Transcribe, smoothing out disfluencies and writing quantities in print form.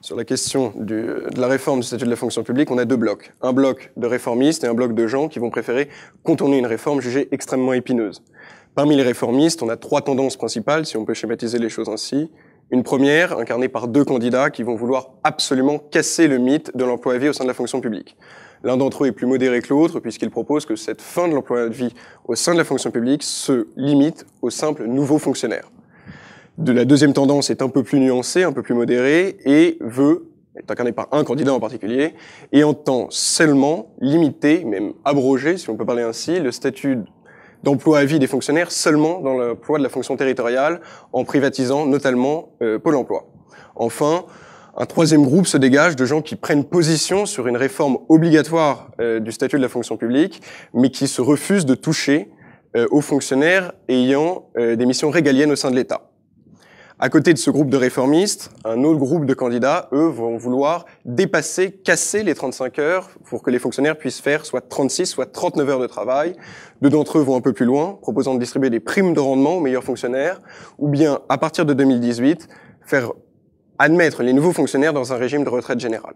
Sur la question de la réforme du statut de la fonction publique, on a deux blocs. Un bloc de réformistes et un bloc de gens qui vont préférer contourner une réforme jugée extrêmement épineuse. Parmi les réformistes, on a trois tendances principales, si on peut schématiser les choses ainsi. Une première, incarnée par deux candidats qui vont vouloir absolument casser le mythe de l'emploi à vie au sein de la fonction publique. L'un d'entre eux est plus modéré que l'autre, puisqu'il propose que cette fin de l'emploi à vie au sein de la fonction publique se limite aux simples nouveaux fonctionnaires. La deuxième tendance est un peu plus nuancée, un peu plus modérée, et est incarnée par un candidat en particulier, et entend seulement limiter, même abroger, si on peut parler ainsi, le statut d'emploi à vie des fonctionnaires seulement dans l'emploi de la fonction territoriale, en privatisant notamment Pôle emploi. Enfin, un troisième groupe se dégage de gens qui prennent position sur une réforme obligatoire du statut de la fonction publique, mais qui se refusent de toucher aux fonctionnaires ayant des missions régaliennes au sein de l'État. À côté de ce groupe de réformistes, un autre groupe de candidats, eux, vont vouloir casser les 35 heures pour que les fonctionnaires puissent faire soit 36, soit 39 heures de travail. Deux d'entre eux vont un peu plus loin, proposant de distribuer des primes de rendement aux meilleurs fonctionnaires, ou bien, à partir de 2018, faire admettre les nouveaux fonctionnaires dans un régime de retraite générale.